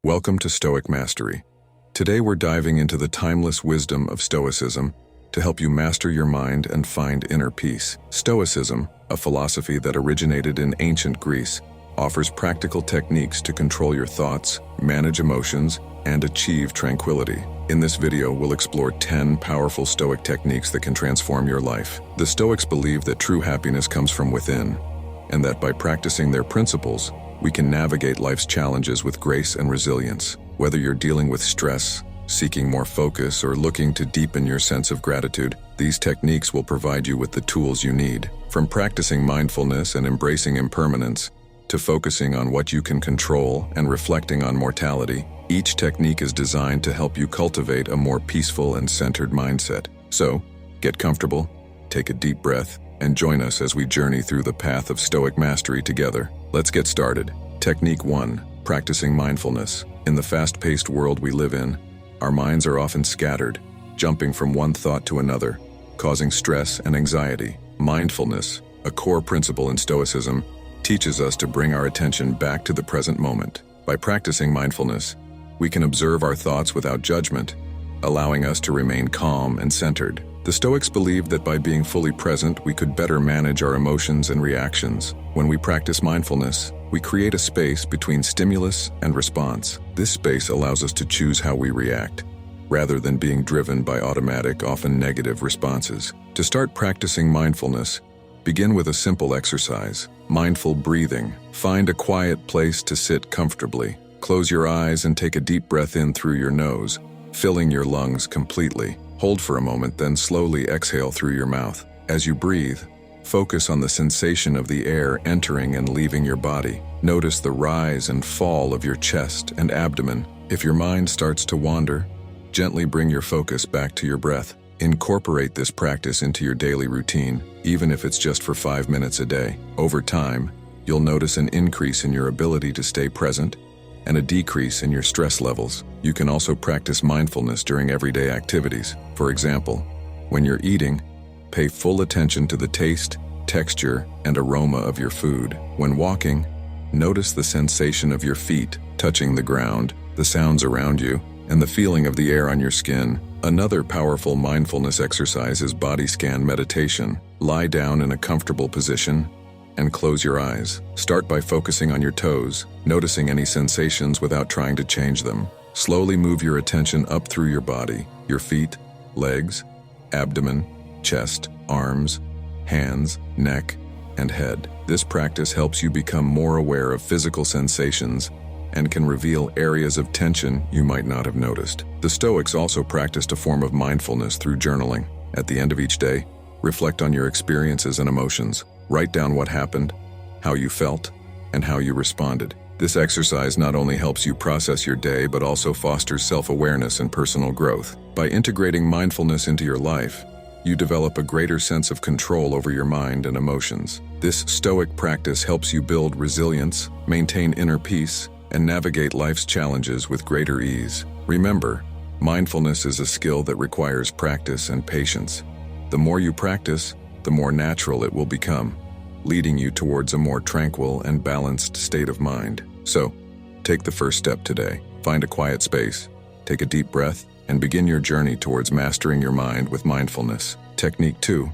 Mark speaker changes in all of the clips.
Speaker 1: Welcome to Stoic Mastery. Today we're diving into the timeless wisdom of Stoicism to help you master your mind and find inner peace. Stoicism, a philosophy that originated in ancient Greece, offers practical techniques to control your thoughts, manage emotions, and achieve tranquility. In this video, we'll explore 10 powerful Stoic techniques that can transform your life. The Stoics believe that true happiness comes from within, and that by practicing their principles, we can navigate life's challenges with grace and resilience. Whether you're dealing with stress, seeking more focus, or looking to deepen your sense of gratitude, these techniques will provide you with the tools you need. From practicing mindfulness and embracing impermanence, to focusing on what you can control and reflecting on mortality, each technique is designed to help you cultivate a more peaceful and centered mindset. So, get comfortable, take a deep breath, and join us as we journey through the path of Stoic mastery together. Let's get started. Technique 1. Practicing mindfulness. In the fast-paced world we live in, our minds are often scattered, jumping from one thought to another, causing stress and anxiety. Mindfulness, a core principle in Stoicism, teaches us to bring our attention back to the present moment. By practicing mindfulness, we can observe our thoughts without judgment, allowing us to remain calm and centered. The Stoics believed that by being fully present, we could better manage our emotions and reactions. When we practice mindfulness, we create a space between stimulus and response. This space allows us to choose how we react, rather than being driven by automatic, often negative responses. To start practicing mindfulness, begin with a simple exercise: mindful breathing. Find a quiet place to sit comfortably. Close your eyes and take a deep breath in through your nose, filling your lungs completely. Hold for a moment, then slowly exhale through your mouth. As you breathe, focus on the sensation of the air entering and leaving your body. Notice the rise and fall of your chest and abdomen. If your mind starts to wander, gently bring your focus back to your breath. Incorporate this practice into your daily routine, even if it's just for 5 minutes a day. Over time, you'll notice an increase in your ability to stay present and a decrease in your stress levels. You can also practice mindfulness during everyday activities. For example, when you're eating, pay full attention to the taste, texture, and aroma of your food. When walking, notice the sensation of your feet touching the ground, the sounds around you, and the feeling of the air on your skin. Another powerful mindfulness exercise is body scan meditation. Lie down in a comfortable position and close your eyes. Start by focusing on your toes, noticing any sensations without trying to change them. Slowly move your attention up through your body, your feet, legs, abdomen, chest, arms, hands, neck, and head. This practice helps you become more aware of physical sensations and can reveal areas of tension you might not have noticed. The Stoics also practiced a form of mindfulness through journaling. At the end of each day, reflect on your experiences and emotions. Write down what happened, how you felt, and how you responded. This exercise not only helps you process your day, but also fosters self-awareness and personal growth. By integrating mindfulness into your life, you develop a greater sense of control over your mind and emotions. This Stoic practice helps you build resilience, maintain inner peace, and navigate life's challenges with greater ease. Remember, mindfulness is a skill that requires practice and patience. The more you practice, the more natural it will become, leading you towards a more tranquil and balanced state of mind. So, take the first step today. Find a quiet space, take a deep breath, and begin your journey towards mastering your mind with mindfulness. Technique 2.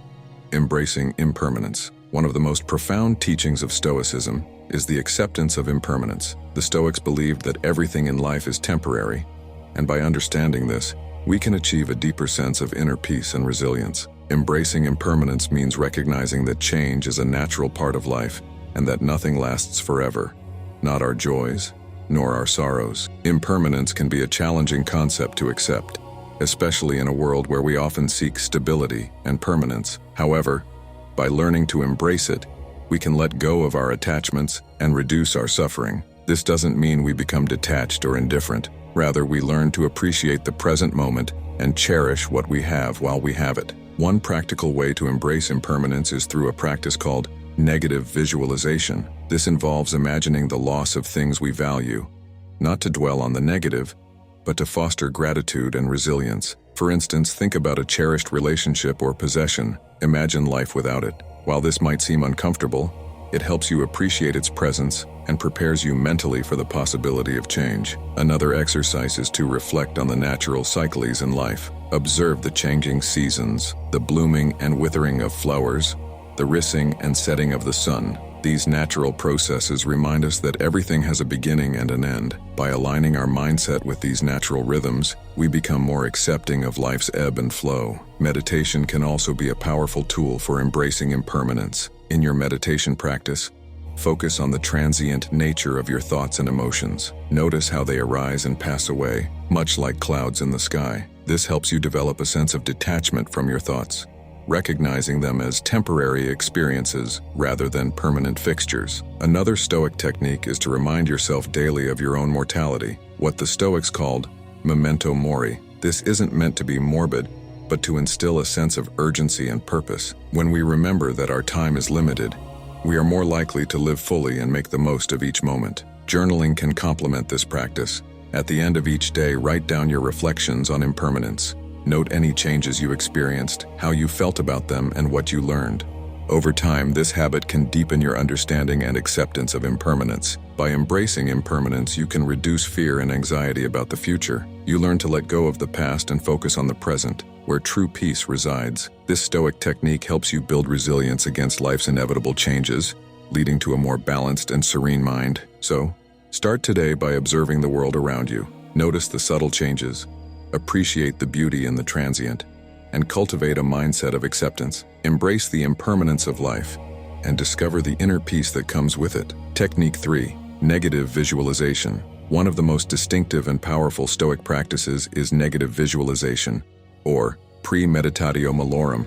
Speaker 1: Embracing impermanence. One of the most profound teachings of Stoicism is the acceptance of impermanence. The Stoics believed that everything in life is temporary, and by understanding this, we can achieve a deeper sense of inner peace and resilience. Embracing impermanence means recognizing that change is a natural part of life and that nothing lasts forever, not our joys, nor our sorrows. Impermanence can be a challenging concept to accept, especially in a world where we often seek stability and permanence. However, by learning to embrace it, we can let go of our attachments and reduce our suffering. This doesn't mean we become detached or indifferent. Rather, we learn to appreciate the present moment and cherish what we have while we have it. One practical way to embrace impermanence is through a practice called negative visualization. This involves imagining the loss of things we value, not to dwell on the negative, but to foster gratitude and resilience. For instance, think about a cherished relationship or possession. Imagine life without it. While this might seem uncomfortable, It helps you appreciate its presence and prepares you mentally for the possibility of change. Another exercise is to reflect on the natural cycles in life. Observe the changing seasons, the blooming and withering of flowers, the rising and setting of the sun. These natural processes remind us that everything has a beginning and an end. By aligning our mindset with these natural rhythms, we become more accepting of life's ebb and flow. Meditation can also be a powerful tool for embracing impermanence. In your meditation practice, focus on the transient nature of your thoughts and emotions. Notice how they arise and pass away, much like clouds in the sky. This helps you develop a sense of detachment from your thoughts, recognizing them as temporary experiences rather than permanent fixtures. Another Stoic technique is to remind yourself daily of your own mortality, what the Stoics called memento mori. This isn't meant to be morbid, but to instill a sense of urgency and purpose. When we remember that our time is limited, we are more likely to live fully and make the most of each moment. Journaling can complement this practice. At the end of each day, write down your reflections on impermanence. Note any changes you experienced, how you felt about them, and what you learned. Over time, this habit can deepen your understanding and acceptance of impermanence. By embracing impermanence, you can reduce fear and anxiety about the future. You learn to let go of the past and focus on the present, where true peace resides. This Stoic technique helps you build resilience against life's inevitable changes, leading to a more balanced and serene mind. So, start today by observing the world around you. Notice the subtle changes, appreciate the beauty in the transient, and cultivate a mindset of acceptance. Embrace the impermanence of life and discover the inner peace that comes with it. Technique 3. Negative visualization. One of the most distinctive and powerful Stoic practices is negative visualization, or premeditatio malorum,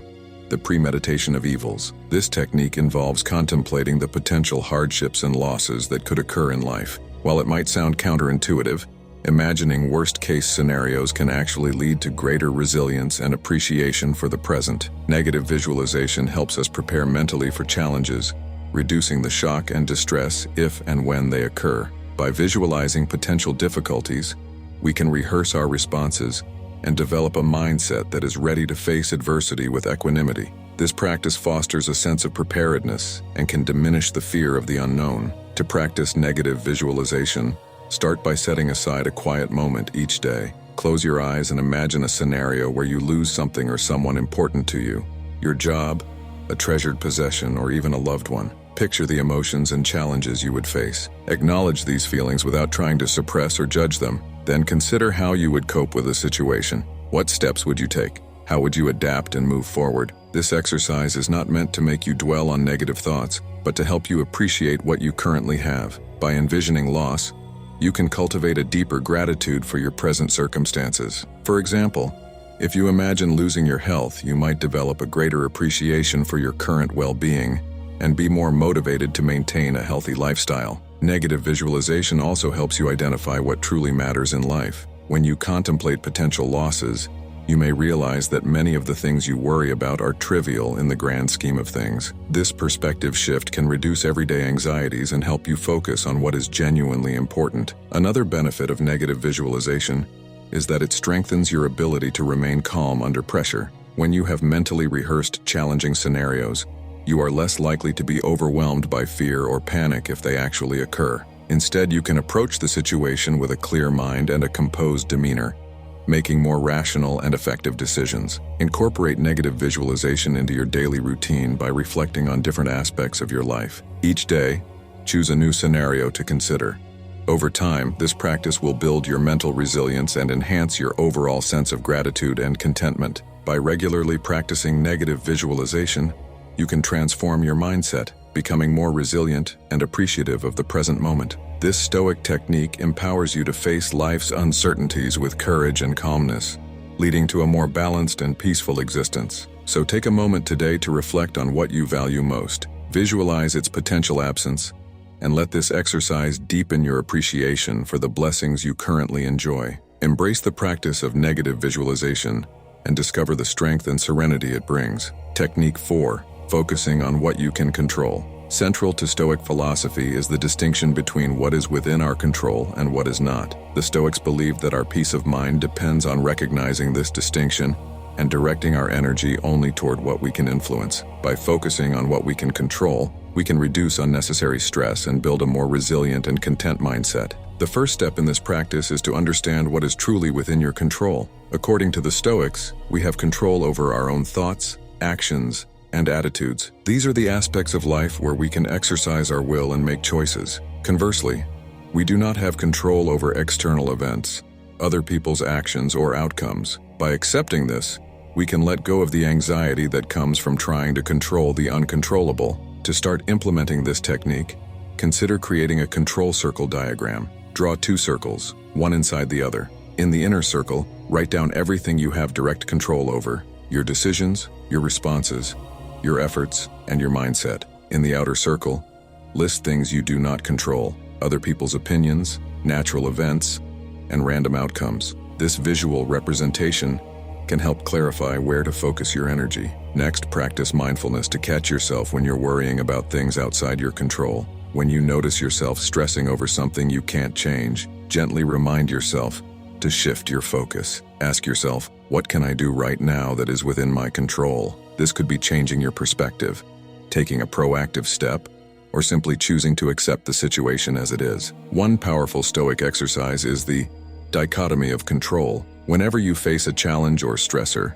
Speaker 1: the premeditation of evils. This technique involves contemplating the potential hardships and losses that could occur in life. While it might sound counterintuitive, imagining worst-case scenarios can actually lead to greater resilience and appreciation for the present. Negative visualization helps us prepare mentally for challenges, reducing the shock and distress if and when they occur. By visualizing potential difficulties, we can rehearse our responses and develop a mindset that is ready to face adversity with equanimity. This practice fosters a sense of preparedness and can diminish the fear of the unknown. To practice negative visualization, start by setting aside a quiet moment each day. Close your eyes and imagine a scenario where you lose something or someone important to you. Your job, a treasured possession, or even a loved one. Picture the emotions and challenges you would face. Acknowledge these feelings without trying to suppress or judge them. Then consider how you would cope with the situation. What steps would you take? How would you adapt and move forward? This exercise is not meant to make you dwell on negative thoughts, but to help you appreciate what you currently have. By envisioning loss, you can cultivate a deeper gratitude for your present circumstances. For example, if you imagine losing your health, you might develop a greater appreciation for your current well-being and be more motivated to maintain a healthy lifestyle. Negative visualization also helps you identify what truly matters in life. When you contemplate potential losses, you may realize that many of the things you worry about are trivial in the grand scheme of things. This perspective shift can reduce everyday anxieties and help you focus on what is genuinely important. Another benefit of negative visualization is that it strengthens your ability to remain calm under pressure. When you have mentally rehearsed challenging scenarios, you are less likely to be overwhelmed by fear or panic if they actually occur. Instead, you can approach the situation with a clear mind and a composed demeanor, making more rational and effective decisions. Incorporate negative visualization into your daily routine by reflecting on different aspects of your life. Each day, choose a new scenario to consider. Over time, this practice will build your mental resilience and enhance your overall sense of gratitude and contentment. By regularly practicing negative visualization, you can transform your mindset, becoming more resilient and appreciative of the present moment. This Stoic technique empowers you to face life's uncertainties with courage and calmness, leading to a more balanced and peaceful existence. So take a moment today to reflect on what you value most. Visualize its potential absence, and let this exercise deepen your appreciation for the blessings you currently enjoy. Embrace the practice of negative visualization and discover the strength and serenity it brings. Technique 4. Focusing on what you can control. Central to Stoic philosophy is the distinction between what is within our control and what is not. The Stoics believed that our peace of mind depends on recognizing this distinction and directing our energy only toward what we can influence. By focusing on what we can control, we can reduce unnecessary stress and build a more resilient and content mindset. The first step in this practice is to understand what is truly within your control. According to the Stoics, we have control over our own thoughts, actions, and attitudes. These are the aspects of life where we can exercise our will and make choices. Conversely, we do not have control over external events, other people's actions or outcomes. By accepting this, we can let go of the anxiety that comes from trying to control the uncontrollable. To start implementing this technique, consider creating a control circle diagram. Draw 2 circles, one inside the other. In the inner circle, write down everything you have direct control over: your decisions, your responses, your efforts, and your mindset. In the outer circle, list things you do not control: other people's opinions, natural events, and random outcomes. This visual representation can help clarify where to focus your energy. Next, practice mindfulness to catch yourself when you're worrying about things outside your control. When you notice yourself stressing over something you can't change, gently remind yourself to shift your focus. Ask yourself, what can I do right now that is within my control? This could be changing your perspective, taking a proactive step, or simply choosing to accept the situation as it is. One powerful Stoic exercise is the dichotomy of control. Whenever you face a challenge or stressor,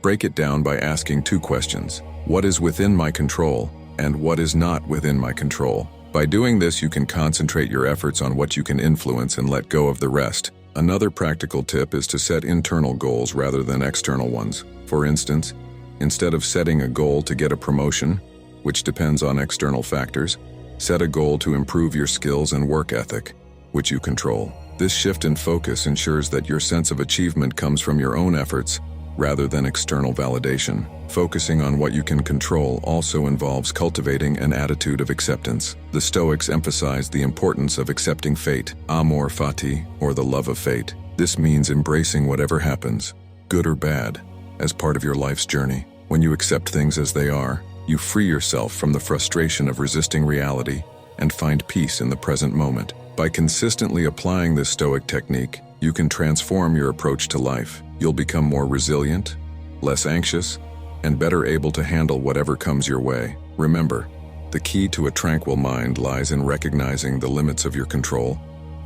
Speaker 1: break it down by asking 2 questions. What is within my control, and what is not within my control? By doing this, you can concentrate your efforts on what you can influence and let go of the rest. Another practical tip is to set internal goals rather than external ones. For instance, instead of setting a goal to get a promotion, which depends on external factors, set a goal to improve your skills and work ethic, which you control. This shift in focus ensures that your sense of achievement comes from your own efforts rather than external validation. Focusing on what you can control also involves cultivating an attitude of acceptance. The Stoics emphasize the importance of accepting fate, amor fati, or the love of fate. This means embracing whatever happens, good or bad, as part of your life's journey. When you accept things as they are, you free yourself from the frustration of resisting reality and find peace in the present moment. By consistently applying this Stoic technique, you can transform your approach to life. You'll become more resilient, less anxious, and better able to handle whatever comes your way. Remember, the key to a tranquil mind lies in recognizing the limits of your control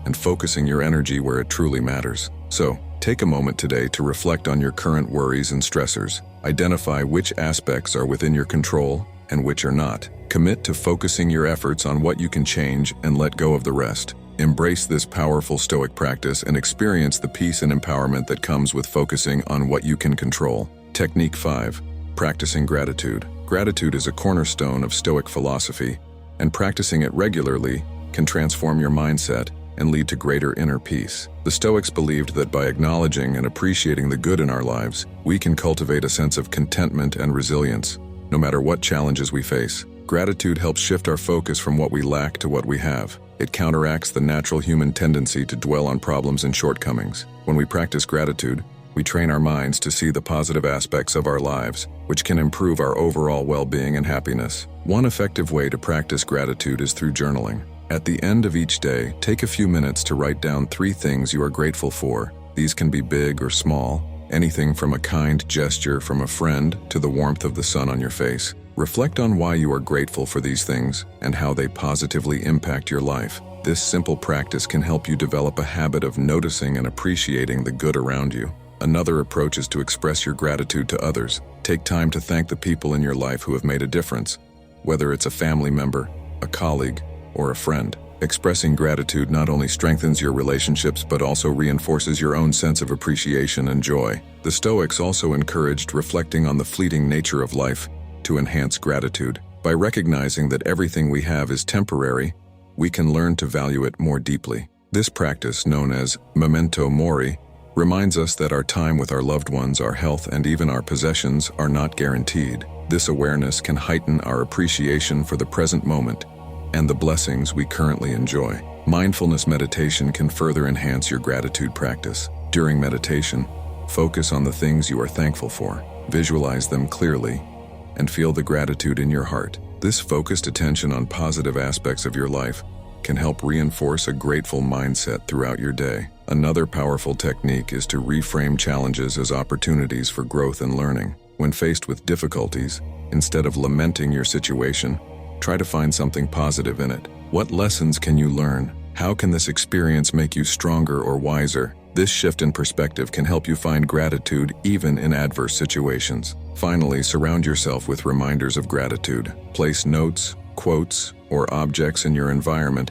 Speaker 1: and focusing your energy where it truly matters. So, take a moment today to reflect on your current worries and stressors. Identify which aspects are within your control and which are not. Commit to focusing your efforts on what you can change and let go of the rest. Embrace this powerful Stoic practice and experience the peace and empowerment that comes with focusing on what you can control. Technique 5. Practicing gratitude. Gratitude is a cornerstone of Stoic philosophy, and practicing it regularly can transform your mindset and lead to greater inner peace. The Stoics believed that by acknowledging and appreciating the good in our lives, we can cultivate a sense of contentment and resilience, no matter what challenges we face. Gratitude helps shift our focus from what we lack to what we have. It counteracts the natural human tendency to dwell on problems and shortcomings. When we practice gratitude, we train our minds to see the positive aspects of our lives, which can improve our overall well-being and happiness. One effective way to practice gratitude is through journaling. At the end of each day, take a few minutes to write down 3 things you are grateful for. These can be big or small, anything from a kind gesture from a friend to the warmth of the sun on your face. Reflect on why you are grateful for these things and how they positively impact your life. This simple practice can help you develop a habit of noticing and appreciating the good around you. Another approach is to express your gratitude to others. Take time to thank the people in your life who have made a difference, whether it's a family member, a colleague, or a friend. Expressing gratitude not only strengthens your relationships but also reinforces your own sense of appreciation and joy. The Stoics also encouraged reflecting on the fleeting nature of life to enhance gratitude. By recognizing that everything we have is temporary, we can learn to value it more deeply. This practice, known as memento mori, reminds us that our time with our loved ones, our health, and even our possessions are not guaranteed. This awareness can heighten our appreciation for the present moment and the blessings we currently enjoy. Mindfulness meditation can further enhance your gratitude practice. During meditation, focus on the things you are thankful for. Visualize them clearly and feel the gratitude in your heart. This focused attention on positive aspects of your life can help reinforce a grateful mindset throughout your day. Another powerful technique is to reframe challenges as opportunities for growth and learning. When faced with difficulties, instead of lamenting your situation, try to find something positive in it. What lessons can you learn? How can this experience make you stronger or wiser? This shift in perspective can help you find gratitude even in adverse situations. Finally, surround yourself with reminders of gratitude. Place notes, quotes, or objects in your environment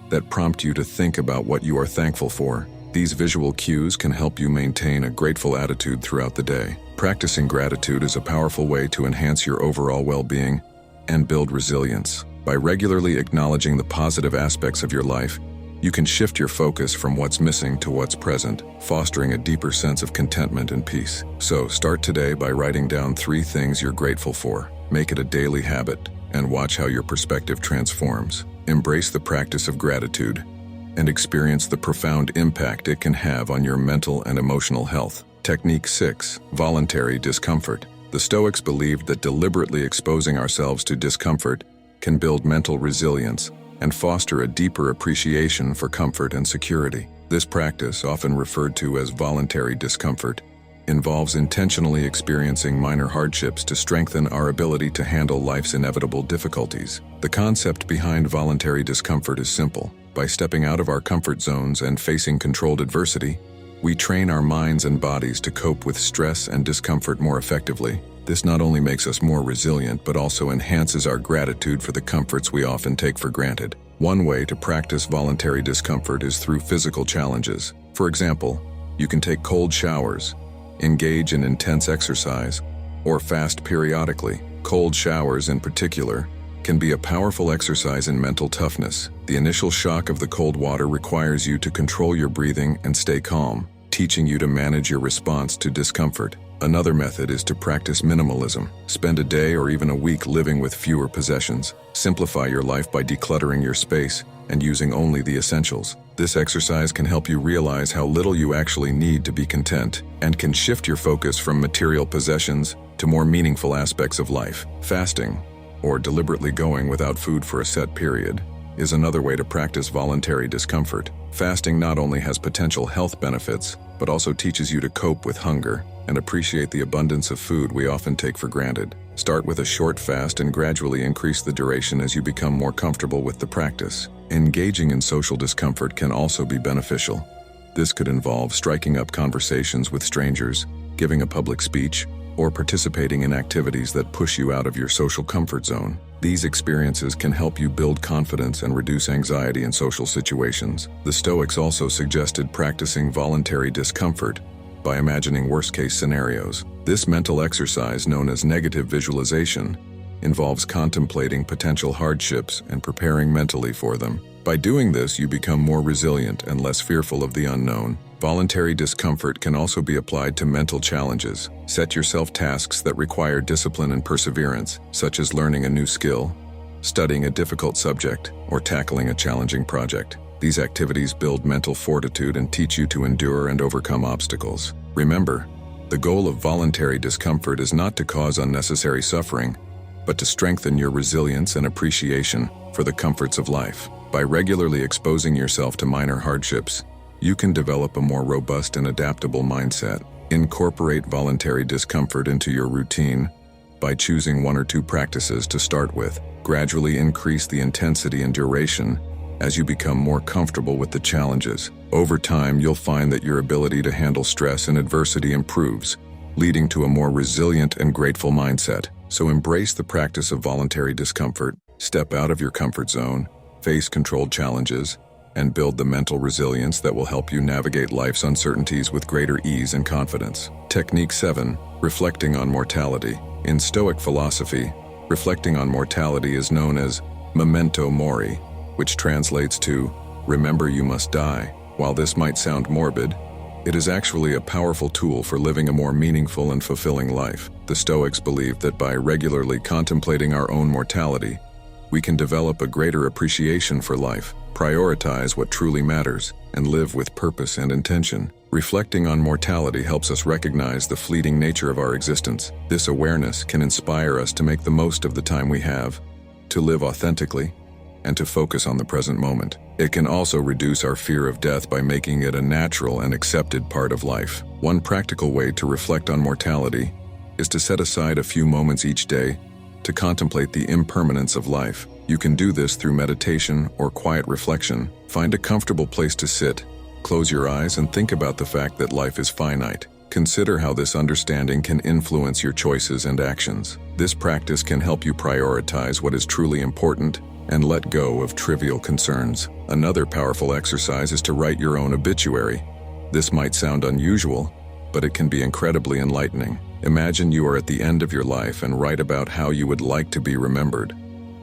Speaker 1: that prompt you to think about what you are thankful for. These visual cues can help you maintain a grateful attitude throughout the day. Practicing gratitude is a powerful way to enhance your overall well-being and build resilience. By regularly acknowledging the positive aspects of your life, you can shift your focus from what's missing to what's present, fostering a deeper sense of contentment and peace. So, start today by writing down 3 things you're grateful for. Make it a daily habit, and watch how your perspective transforms. Embrace the practice of gratitude, and experience the profound impact it can have on your mental and emotional health. Technique 6. Voluntary discomfort. The Stoics believed that deliberately exposing ourselves to discomfort can build mental resilience and foster a deeper appreciation for comfort and security. This practice, often referred to as voluntary discomfort, involves intentionally experiencing minor hardships to strengthen our ability to handle life's inevitable difficulties. The concept behind voluntary discomfort is simple. By stepping out of our comfort zones and facing controlled adversity, we train our minds and bodies to cope with stress and discomfort more effectively. This not only makes us more resilient, but also enhances our gratitude for the comforts we often take for granted. One way to practice voluntary discomfort is through physical challenges. For example, you can take cold showers, engage in intense exercise, or fast periodically. Cold showers, in particular, can be a powerful exercise in mental toughness. The initial shock of the cold water requires you to control your breathing and stay calm, teaching you to manage your response to discomfort. Another method is to practice minimalism. Spend a day or even a week living with fewer possessions. Simplify your life by decluttering your space and using only the essentials. This exercise can help you realize how little you actually need to be content, and can shift your focus from material possessions to more meaningful aspects of life. Fasting, or deliberately going without food for a set period, is another way to practice voluntary discomfort. Fasting not only has potential health benefits, but also teaches you to cope with hunger and appreciate the abundance of food we often take for granted. Start with a short fast and gradually increase the duration as you become more comfortable with the practice. Engaging in social discomfort can also be beneficial. This could involve striking up conversations with strangers, giving a public speech, or participating in activities that push you out of your social comfort zone. These experiences can help you build confidence and reduce anxiety in social situations. The Stoics also suggested practicing voluntary discomfort by imagining worst-case scenarios. This mental exercise, known as negative visualization, involves contemplating potential hardships and preparing mentally for them. By doing this, you become more resilient and less fearful of the unknown. Voluntary discomfort can also be applied to mental challenges. Set yourself tasks that require discipline and perseverance, such as learning a new skill, studying a difficult subject, or tackling a challenging project. These activities build mental fortitude and teach you to endure and overcome obstacles. Remember, the goal of voluntary discomfort is not to cause unnecessary suffering, but to strengthen your resilience and appreciation for the comforts of life. By regularly exposing yourself to minor hardships, you can develop a more robust and adaptable mindset. Incorporate voluntary discomfort into your routine by choosing 1 or 2 practices to start with. Gradually increase the intensity and duration as you become more comfortable with the challenges. Over time, you'll find that your ability to handle stress and adversity improves, leading to a more resilient and grateful mindset. So embrace the practice of voluntary discomfort, step out of your comfort zone, face controlled challenges, and build the mental resilience that will help you navigate life's uncertainties with greater ease and confidence. Technique 7. Reflecting on mortality. In Stoic philosophy, reflecting on mortality is known as memento mori, which translates to remember you must die. While this might sound morbid, it is actually a powerful tool for living a more meaningful and fulfilling life. The Stoics believed that by regularly contemplating our own mortality, we can develop a greater appreciation for life, prioritize what truly matters, and live with purpose and intention. Reflecting on mortality helps us recognize the fleeting nature of our existence. This awareness can inspire us to make the most of the time we have, to live authentically, and to focus on the present moment. It can also reduce our fear of death by making it a natural and accepted part of life. One practical way to reflect on mortality is to set aside a few moments each day to contemplate the impermanence of life. You can do this through meditation or quiet reflection. Find a comfortable place to sit, close your eyes, and think about the fact that life is finite. Consider how this understanding can influence your choices and actions. This practice can help you prioritize what is truly important and let go of trivial concerns. Another powerful exercise is to write your own obituary. This might sound unusual, but it can be incredibly enlightening. Imagine you are at the end of your life and write about how you would like to be remembered.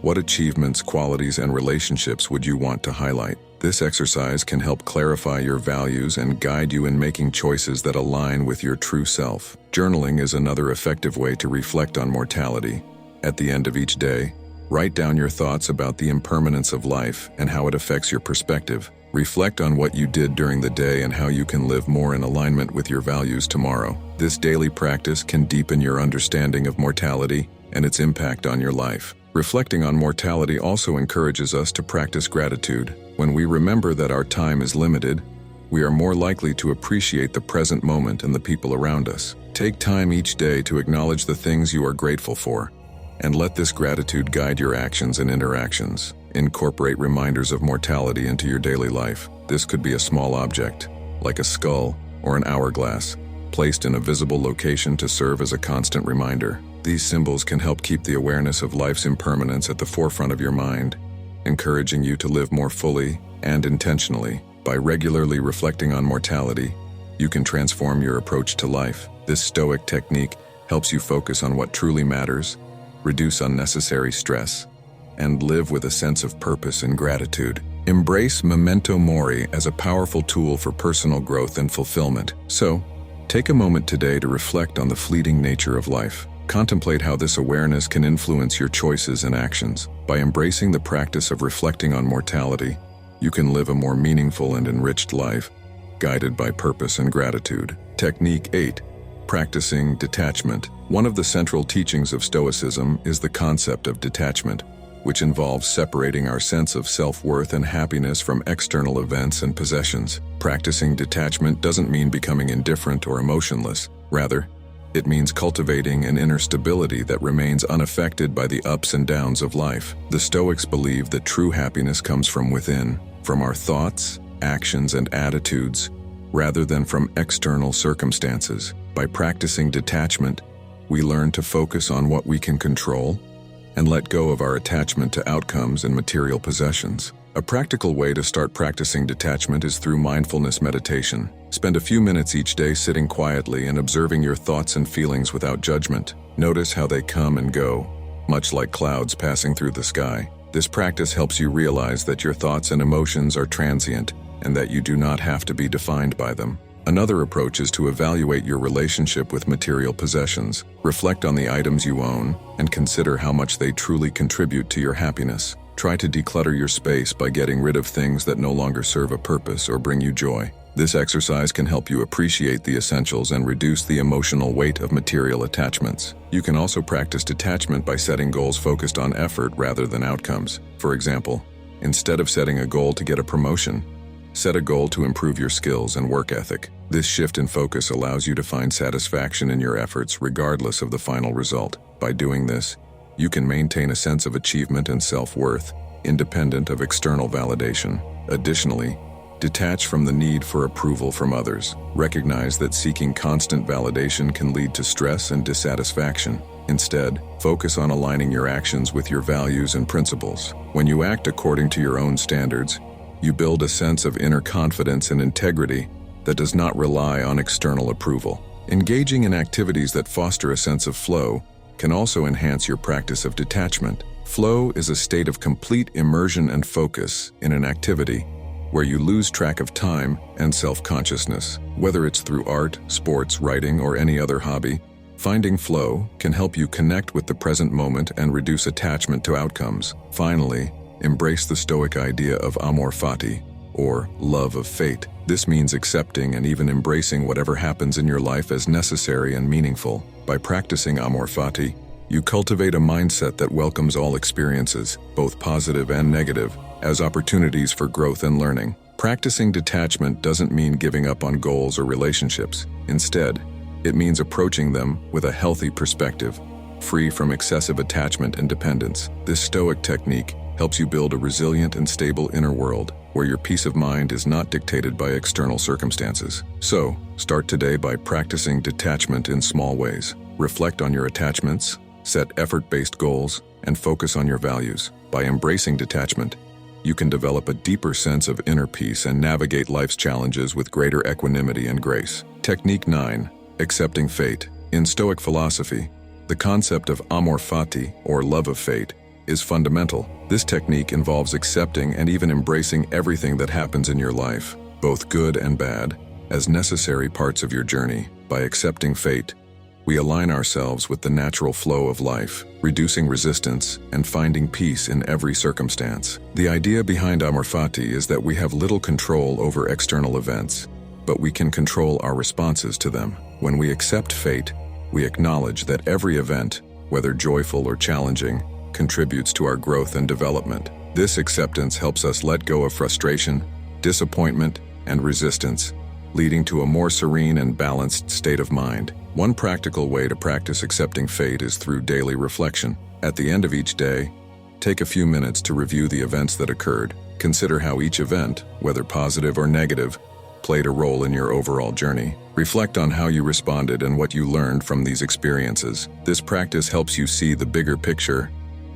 Speaker 1: What achievements, qualities, and relationships would you want to highlight? This exercise can help clarify your values and guide you in making choices that align with your true self. Journaling is another effective way to reflect on mortality. At the end of each day, write down your thoughts about the impermanence of life and how it affects your perspective. Reflect on what you did during the day and how you can live more in alignment with your values tomorrow. This daily practice can deepen your understanding of mortality and its impact on your life. Reflecting on mortality also encourages us to practice gratitude. When we remember that our time is limited, we are more likely to appreciate the present moment and the people around us. Take time each day to acknowledge the things you are grateful for, and let this gratitude guide your actions and interactions. Incorporate reminders of mortality into your daily life. This could be a small object, like a skull or an hourglass, placed in a visible location to serve as a constant reminder. These symbols can help keep the awareness of life's impermanence at the forefront of your mind, encouraging you to live more fully and intentionally. By regularly reflecting on mortality, you can transform your approach to life. This Stoic technique helps you focus on what truly matters, reduce unnecessary stress, and live with a sense of purpose and gratitude. Embrace memento mori as a powerful tool for personal growth and fulfillment. So, take a moment today to reflect on the fleeting nature of life. Contemplate how this awareness can influence your choices and actions. By embracing the practice of reflecting on mortality, you can live a more meaningful and enriched life, guided by purpose and gratitude. Technique 8. Practicing detachment. One of the central teachings of Stoicism is the concept of detachment, which involves separating our sense of self-worth and happiness from external events and possessions. Practicing detachment doesn't mean becoming indifferent or emotionless. Rather, it means cultivating an inner stability that remains unaffected by the ups and downs of life. The Stoics believe that true happiness comes from within, from our thoughts, actions, and attitudes, rather than from external circumstances. By practicing detachment, we learn to focus on what we can control and let go of our attachment to outcomes and material possessions. A practical way to start practicing detachment is through mindfulness meditation. Spend a few minutes each day sitting quietly and observing your thoughts and feelings without judgment. Notice how they come and go, much like clouds passing through the sky. This practice helps you realize that your thoughts and emotions are transient and that you do not have to be defined by them. Another approach is to evaluate your relationship with material possessions. Reflect on the items you own and consider how much they truly contribute to your happiness. Try to declutter your space by getting rid of things that no longer serve a purpose or bring you joy. This exercise can help you appreciate the essentials and reduce the emotional weight of material attachments. You can also practice detachment by setting goals focused on effort rather than outcomes. For example, instead of setting a goal to get a promotion, set a goal to improve your skills and work ethic. This shift in focus allows you to find satisfaction in your efforts regardless of the final result. By doing this, you can maintain a sense of achievement and self-worth, independent of external validation. Additionally, detach from the need for approval from others. Recognize that seeking constant validation can lead to stress and dissatisfaction. Instead, focus on aligning your actions with your values and principles. When you act according to your own standards, you build a sense of inner confidence and integrity that does not rely on external approval. Engaging in activities that foster a sense of flow can also enhance your practice of detachment. Flow is a state of complete immersion and focus in an activity where you lose track of time and self-consciousness. Whether it's through art, sports, writing, or any other hobby, finding flow can help you connect with the present moment and reduce attachment to outcomes. Finally, embrace the Stoic idea of amor fati, or love of fate. This means accepting and even embracing whatever happens in your life as necessary and meaningful. By practicing amor fati, You cultivate a mindset that welcomes all experiences, both positive and negative, as opportunities for growth and learning. Practicing detachment doesn't mean giving up on goals or relationships. Instead, it means approaching them with a healthy perspective, free from excessive attachment and dependence. This Stoic technique helps you build a resilient and stable inner world, where your peace of mind is not dictated by external circumstances. So, start today by practicing detachment in small ways. Reflect on your attachments, set effort-based goals, and focus on your values. By embracing detachment, you can develop a deeper sense of inner peace and navigate life's challenges with greater equanimity and grace. Technique 9. Accepting fate. In Stoic philosophy, the concept of amor fati, or love of fate, is fundamental. This technique involves accepting and even embracing everything that happens in your life, both good and bad, as necessary parts of your journey. By accepting fate, we align ourselves with the natural flow of life, reducing resistance and finding peace in every circumstance. The idea behind amor fati is that we have little control over external events, but we can control our responses to them. When we accept fate, we acknowledge that every event, whether joyful or challenging, contributes to our growth and development. This acceptance helps us let go of frustration, disappointment, and resistance, leading to a more serene and balanced state of mind. One practical way to practice accepting fate is through daily reflection. At the end of each day, take a few minutes to review the events that occurred. Consider how each event, whether positive or negative, played a role in your overall journey. Reflect on how you responded and what you learned from these experiences. This practice helps you see the bigger picture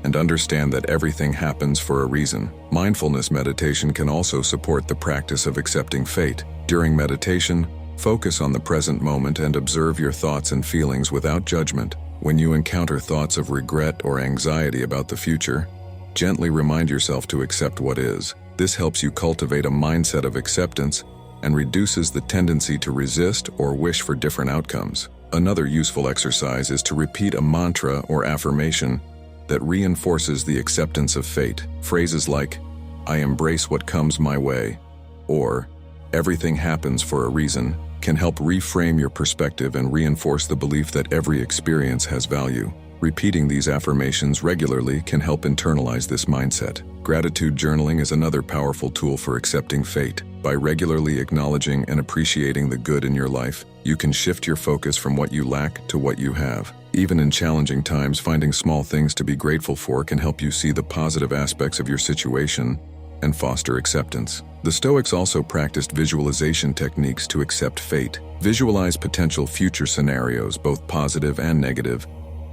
Speaker 1: and understand that everything happens for a reason. Mindfulness meditation can also support the practice of accepting fate. During meditation, focus on the present moment and observe your thoughts and feelings without judgment. When you encounter thoughts of regret or anxiety about the future, gently remind yourself to accept what is. This helps you cultivate a mindset of acceptance and reduces the tendency to resist or wish for different outcomes. Another useful exercise is to repeat a mantra or affirmation that reinforces the acceptance of fate. Phrases like, "I embrace what comes my way," or "everything happens for a reason," can help reframe your perspective and reinforce the belief that every experience has value. Repeating these affirmations regularly can help internalize this mindset. Gratitude journaling is another powerful tool for accepting fate. By regularly acknowledging and appreciating the good in your life, you can shift your focus from what you lack to what you have. Even in challenging times, finding small things to be grateful for can help you see the positive aspects of your situation and foster acceptance. The Stoics also practiced visualization techniques to accept fate. Visualize potential future scenarios, both positive and negative,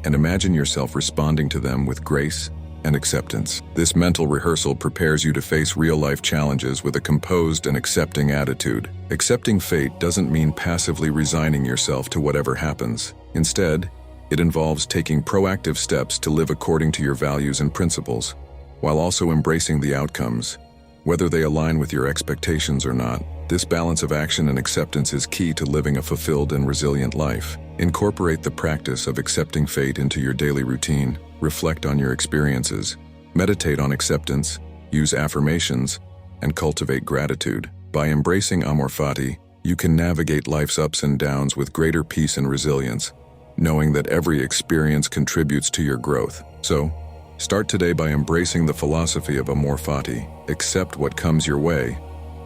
Speaker 1: and imagine yourself responding to them with grace and acceptance. This mental rehearsal prepares you to face real-life challenges with a composed and accepting attitude. Accepting fate doesn't mean passively resigning yourself to whatever happens. Instead, it involves taking proactive steps to live according to your values and principles, while also embracing the outcomes, whether they align with your expectations or not. This balance of action and acceptance is key to living a fulfilled and resilient life. Incorporate the practice of accepting fate into your daily routine. Reflect on your experiences, meditate on acceptance, use affirmations, and cultivate gratitude. By embracing amor fati, you can navigate life's ups and downs with greater peace and resilience, knowing that every experience contributes to your growth. So, start today by embracing the philosophy of amor fati. Accept what comes your way,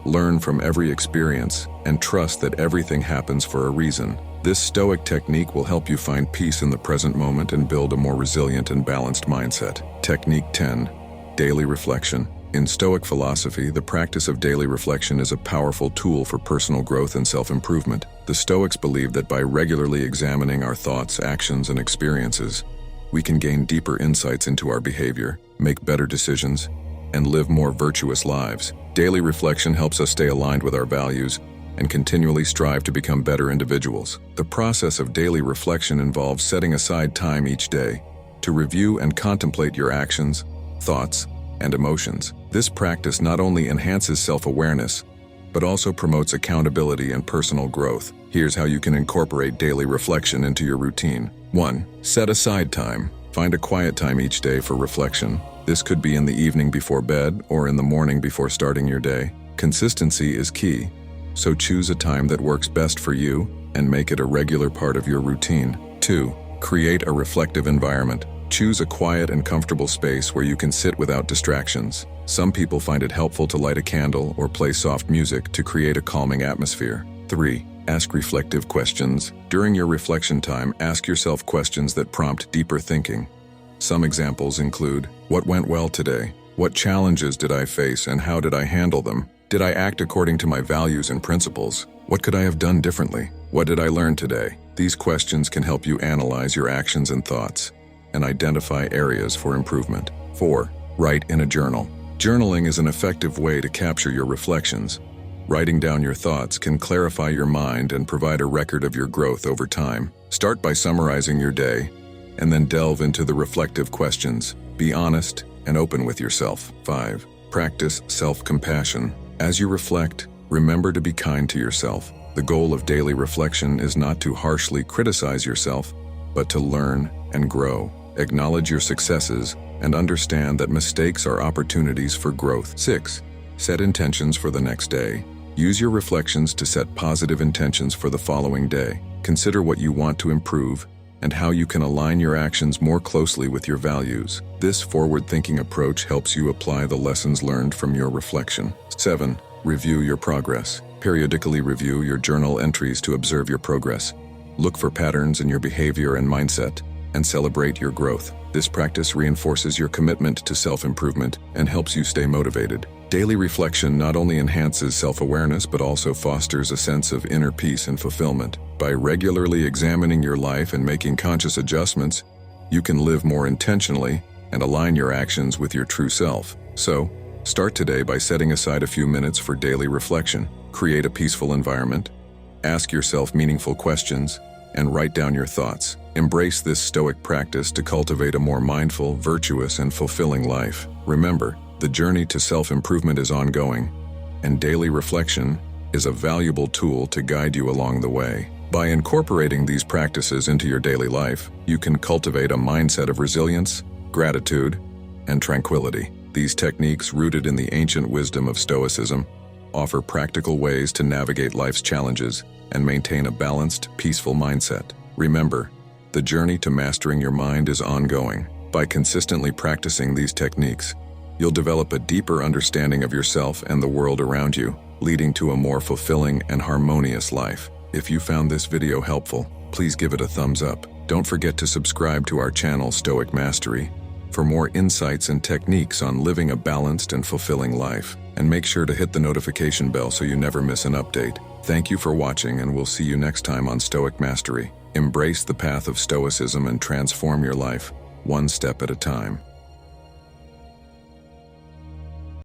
Speaker 1: learn from every experience, and trust that everything happens for a reason. This Stoic technique will help you find peace in the present moment and build a more resilient and balanced mindset. Technique 10. Daily reflection. In Stoic philosophy, the practice of daily reflection is a powerful tool for personal growth and self-improvement. The Stoics believe that by regularly examining our thoughts, actions, and experiences, we can gain deeper insights into our behavior, make better decisions, and live more virtuous lives. Daily reflection helps us stay aligned with our values and continually strive to become better individuals. The process of daily reflection involves setting aside time each day to review and contemplate your actions, thoughts, and emotions. This practice not only enhances self-awareness, but also promotes accountability and personal growth. Here's how you can incorporate daily reflection into your routine. 1. Set aside time. Find a quiet time each day for reflection. This could be in the evening before bed or in the morning before starting your day. Consistency is key, so choose a time that works best for you and make it a regular part of your routine. 2. Create a reflective environment. Choose a quiet and comfortable space where you can sit without distractions. Some people find it helpful to light a candle or play soft music to create a calming atmosphere. 3. Ask reflective questions. During your reflection time, ask yourself questions that prompt deeper thinking. Some examples include, what went well today? What challenges did I face and how did I handle them? Did I act according to my values and principles? What could I have done differently? What did I learn today? These questions can help you analyze your actions and thoughts and identify areas for improvement. 4. Write in a journal. Journaling is an effective way to capture your reflections. Writing down your thoughts can clarify your mind and provide a record of your growth over time. Start by summarizing your day, and then delve into the reflective questions. Be honest and open with yourself. 5. Practice self-compassion. As you reflect, remember to be kind to yourself. The goal of daily reflection is not to harshly criticize yourself, but to learn and grow. Acknowledge your successes and understand that mistakes are opportunities for growth. 6. Set intentions for the next day. Use your reflections to set positive intentions for the following day. Consider what you want to improve and how you can align your actions more closely with your values. This forward-thinking approach helps you apply the lessons learned from your reflection. 7. Review your progress. Periodically review your journal entries to observe your progress. Look for patterns in your behavior and mindset, and celebrate your growth. This practice reinforces your commitment to self-improvement and helps you stay motivated. Daily reflection not only enhances self-awareness but also fosters a sense of inner peace and fulfillment. By regularly examining your life and making conscious adjustments, you can live more intentionally and align your actions with your true self. So, start today by setting aside a few minutes for daily reflection. Create a peaceful environment, ask yourself meaningful questions, and write down your thoughts. Embrace this Stoic practice to cultivate a more mindful, virtuous, and fulfilling life. Remember, the journey to self-improvement is ongoing, and daily reflection is a valuable tool to guide you along the way. By incorporating these practices into your daily life, you can cultivate a mindset of resilience, gratitude, and tranquility. These techniques, rooted in the ancient wisdom of Stoicism, offer practical ways to navigate life's challenges and maintain a balanced, peaceful mindset. Remember, the journey to mastering your mind is ongoing. By consistently practicing these techniques, you'll develop a deeper understanding of yourself and the world around you, leading to a more fulfilling and harmonious life. If you found this video helpful, please give it a thumbs up. Don't forget to subscribe to our channel Stoic Mastery for more insights and techniques on living a balanced and fulfilling life. And make sure to hit the notification bell so you never miss an update. Thank you for watching, and we'll see you next time on Stoic Mastery. Embrace the path of Stoicism and transform your life, one step at a time.